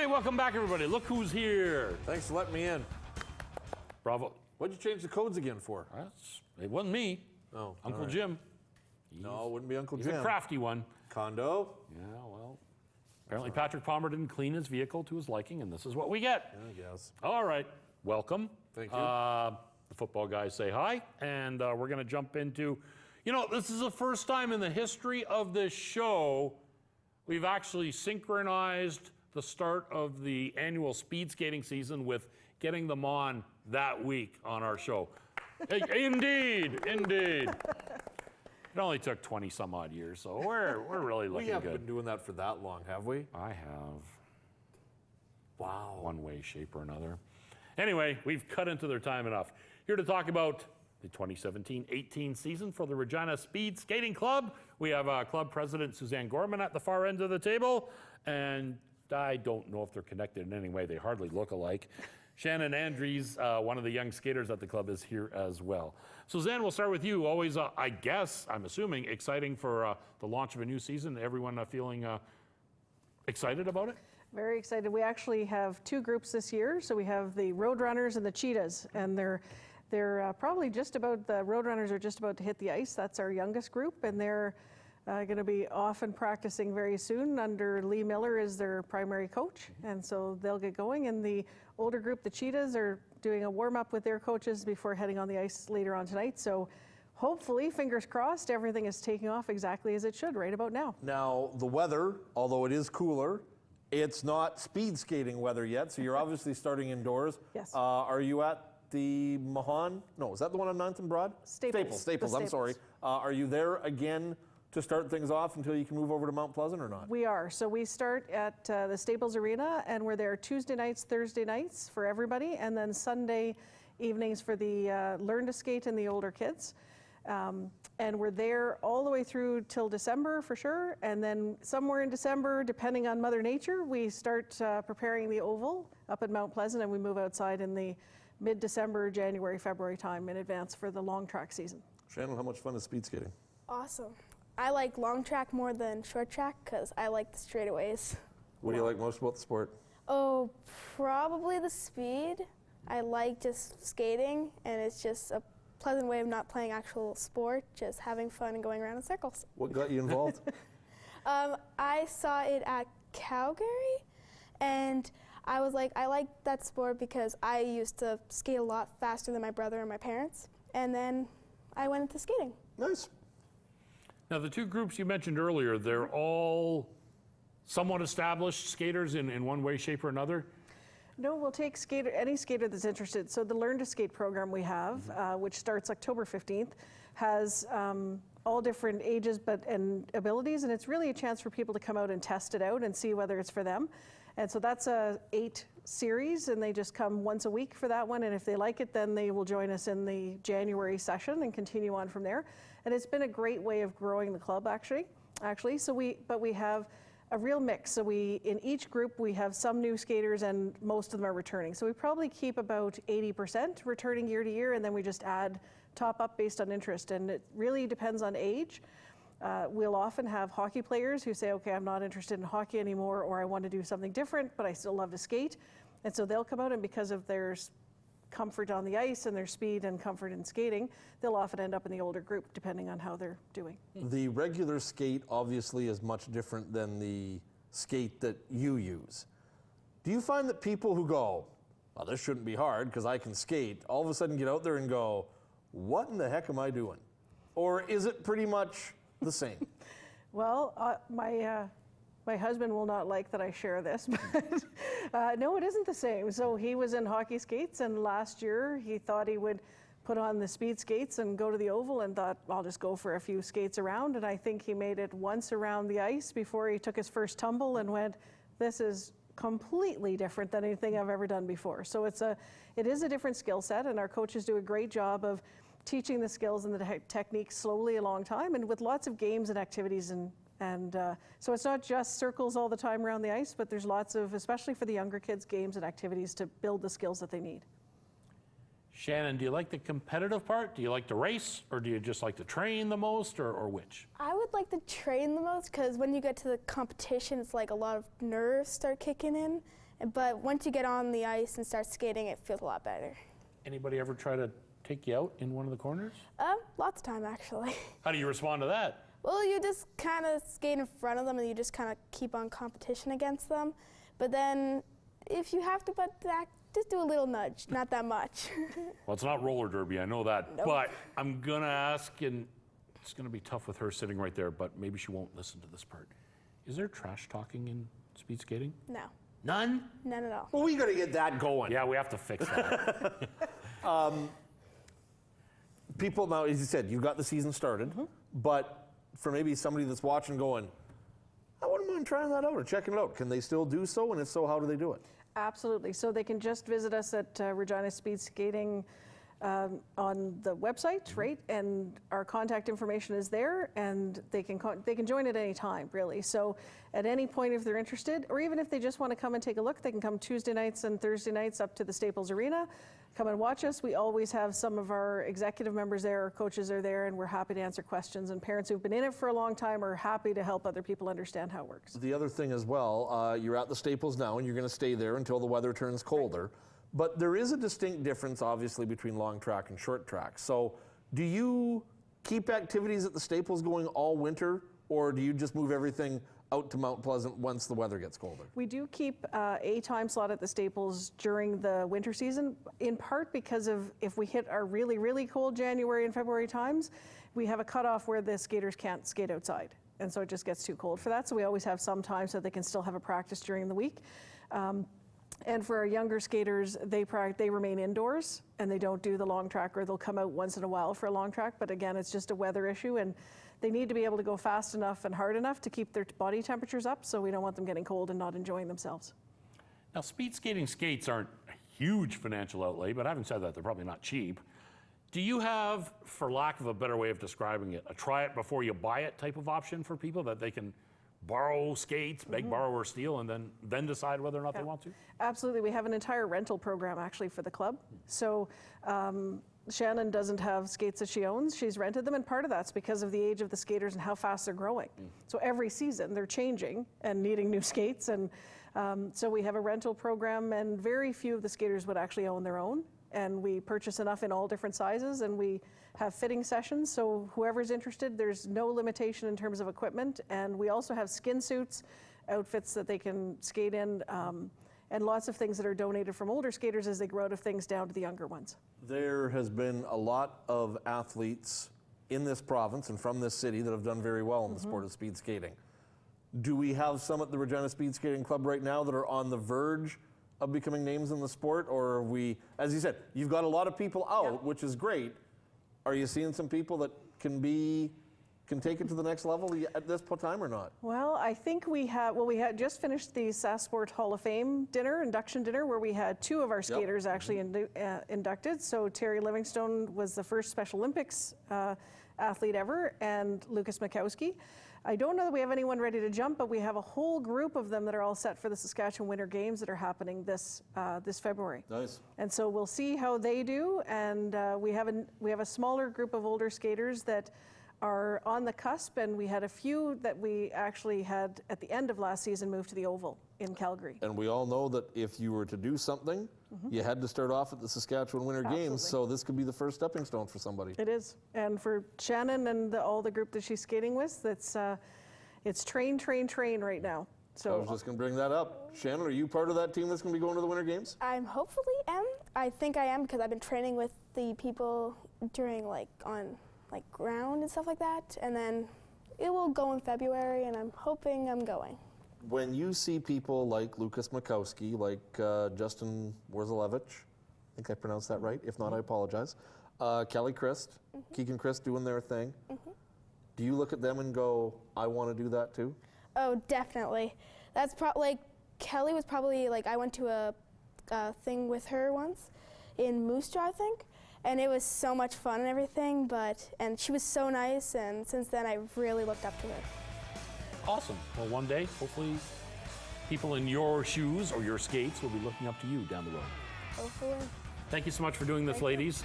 welcome back, everybody. Look who's here. Thanks for letting me in. Bravo. What'd you change the codes again for? It wasn't me. Oh, Uncle right. Jim. No, it wouldn't be Uncle He's Jim. a crafty one. Condo. Yeah, well, apparently Patrick Palmer didn't clean his vehicle to his liking, and this is what we get. I guess. All right, welcome. Thank you. The football guys say hi, and we're going to jump into, this is the first time in the history of this show we've actually synchronized the start of the annual speed skating season with getting them on that week on our show. Indeed. It only took 20 some odd years, so we're really looking good. We haven't been doing that for that long, have we? I have. Wow. One way, shape, or another. Anyway, we've cut into their time enough. Here to talk about the 2017-18 season for the Regina Speed Skating Club. We have club president Suzanne Gorman at the far end of the table, and I don't know if they're connected in any way. They hardly look alike. Shannon Andrews, one of the young skaters at the club, is here as well. Suzanne, we'll start with you. Always, I guess, I'm assuming, exciting for the launch of a new season. Everyone feeling excited about it? Very excited. We actually have two groups this year. So we have the Roadrunners and the Cheetahs, and they're probably just about, the Roadrunners are just about to hit the ice. That's our youngest group, and they're going to be off and practicing very soon under Lee Miller as their primary coach, and so they'll get going. And the older group, the Cheetahs, are doing a warm-up with their coaches before heading on the ice later on tonight. So hopefully, fingers crossed, everything is taking off exactly as it should right about now. Now, the weather, although it is cooler, it's not speed skating weather yet, so you're obviously starting indoors. Yes. Are you at the Mahan? No, is that the one on 9th and Broad? Staples. Staples, I'm sorry. Are you there again to start things off until you can move over to Mount Pleasant or not? We are. So we start at the Staples Arena, and we're there Tuesday nights, Thursday nights for everybody, and then Sunday evenings for the Learn to Skate and the older kids. And we're there all the way through till December for sure. And then somewhere in December, depending on Mother Nature, we start preparing the oval up at Mount Pleasant, and we move outside in the mid-December, January, February time in advance for the long track season. Shannon, how much fun is speed skating? Awesome. I like long track more than short track because I like the straightaways. What do you like most about the sport? Oh, probably the speed. I like just skating, and it's just a pleasant way of not playing actual sport, just having fun and going around in circles. What got you involved? I saw it at Calgary, and I was like, I like that sport because I used to skate a lot faster than my brother and my parents, and then I went into skating. Nice. Now, the two groups you mentioned earlier, they're all somewhat established skaters in one way, shape, or another? No, we'll take any skater that's interested. So the Learn to Skate program we have, which starts October 15th, has all different ages and abilities, and it's really a chance for people to come out and test it out and see whether it's for them. And so that's a 8 series, and they just come once a week for that one, and if they like it, then they will join us in the January session and continue on from there. And it's been a great way of growing the club, actually. So we have a real mix. So in each group, we have some new skaters, and most of them are returning. So we probably keep about 80% returning year to year, and then we just add top up based on interest. And it really depends on age. We'll often have hockey players who say, okay, I'm not interested in hockey anymore, or I want to do something different, but I still love to skate. And so they'll come out, and because of their comfort on the ice and their speed and comfort in skating, they'll often end up in the older group, depending on how they're doing. The regular skate obviously is much different than the skate that you use. Do you find that people who go, well, this shouldn't be hard because I can skate, all of a sudden get out there and go, what in the heck am I doing? Or is it pretty much the same? Well, my husband will not like that I share this, but no, it isn't the same. So he was in hockey skates, and last year he thought he would put on the speed skates and go to the oval, and thought, I'll just go for a few skates around. And I think he made it once around the ice before he took his first tumble and went, this is completely different than anything I've ever done before. So it is a different skill set, and our coaches do a great job of teaching the skills and the techniques slowly a long time, and with lots of games and activities. And so it's not just circles all the time around the ice, but there's lots of, especially for the younger kids, games and activities to build the skills that they need. Shannon, do you like the competitive part? Do you like to race, or do you just like to train the most, or which? I would like to train the most because when you get to the competition, it's like a lot of nerves start kicking in, But once you get on the ice and start skating, it feels a lot better. Anybody ever try to take you out in one of the corners? Lots of time, actually. How do you respond to that? Well, you just kind of skate in front of them and you just kind of keep on competition against them. But then if you have to butt back, just do a little nudge, not that much. Well, it's not roller derby, I know that. Nope. But I'm going to ask, and it's going to be tough with her sitting right there, but maybe she won't listen to this part. Is there trash talking in speed skating? No, None? none at all. Well, we got to get that going. Yeah, we have to fix that. People now, as you said, you got the season started, but for maybe somebody that's watching going, I wouldn't mind trying that out or checking it out. Can they still do so? And if so, how do they do it? Absolutely. So they can just visit us at Regina Speedskating on the website, right? And our contact information is there, and they can join at any time, really. So at any point, if they're interested, or even if they just want to come and take a look, they can come Tuesday nights and Thursday nights up to the Staples Arena. Come and watch us. We always have some of our executive members there, our coaches are there, and we're happy to answer questions. And parents who've been in it for a long time are happy to help other people understand how it works. The other thing as well, you're at the Staples now, and you're going to stay there until the weather turns colder. But there is a distinct difference, obviously, between long track and short track. So do you keep activities at the Staples going all winter, or do you just move everything out to Mount Pleasant once the weather gets colder? We do keep a time slot at the Staples during the winter season, in part because of if we hit our really, really cold January and February times, we have a cutoff where the skaters can't skate outside. And so it just gets too cold for that. So we always have some time so they can still have a practice during the week. And for our younger skaters, they remain indoors and they don't do the long track, or they'll come out once in a while for a long track. But again, it's just a weather issue, and they need to be able to go fast enough and hard enough to keep their body temperatures up, so we don't want them getting cold and not enjoying themselves. Now, speed skating skates aren't a huge financial outlay, but having said that, they're probably not cheap. Do you have, for lack of a better way of describing it, a try it before you buy it type of option for people that they can borrow skates, beg, borrow, or steal, and then decide whether or not they want to? Absolutely. We have an entire rental program actually for the club. So Shannon doesn't have skates that she owns. She's rented them, and part of that's because of the age of the skaters and how fast they're growing. So every season they're changing and needing new skates, and so we have a rental program, and very few of the skaters would actually own their own. And we purchase enough in all different sizes, and we have fitting sessions. So whoever's interested, there's no limitation in terms of equipment. And we also have skin suits, outfits that they can skate in, and lots of things that are donated from older skaters as they grow out of things down to the younger ones. There has been a lot of athletes in this province and from this city that have done very well in the sport of speed skating. Do we have some at the Regina Speed Skating Club right now that are on the verge of becoming names in the sport? Or are we, as you said, you've got a lot of people out, which is great. Are you seeing some people that can take it to the next level at this time or not? Well, I think we had just finished the SAS Sport Hall of Fame induction dinner, where we had two of our skaters actually inducted. So Terry Livingstone was the first Special Olympics athlete ever, and Lucas Mikowski. I don't know that we have anyone ready to jump, but we have a whole group of them that are all set for the Saskatchewan Winter Games that are happening this February. Nice. And so we'll see how they do, and we have a smaller group of older skaters that are on the cusp, and we had a few that we actually had at the end of last season moved to the Oval in Calgary. And we all know that if you were to do something, you had to start off at the Saskatchewan Winter Games, so this could be the first stepping stone for somebody. It is. And for Shannon and all the group that she's skating with, it's train right now. So I was just going to bring that up. Shannon, are you part of that team that's going to be going to the Winter Games? I'm hopefully am. I think I am, because I've been training with the people during on ground and stuff like that, and then it will go in February, and I'm hoping I'm going. When you see people like Lucas Mikowski, like Justin Warzalevich, I think I pronounced that right. If not, I apologize. Kelly Christ, Keegan Christ doing their thing. Do you look at them and go, I want to do that too? Oh, definitely. That's Kelly was probably I went to a thing with her once in Moose Jaw, I think. And it was so much fun and everything, and she was so nice, and since then I really looked up to her. Awesome. Well, one day, hopefully, people in your shoes or your skates will be looking up to you down the road. Hopefully. Thank you so much for doing this, ladies.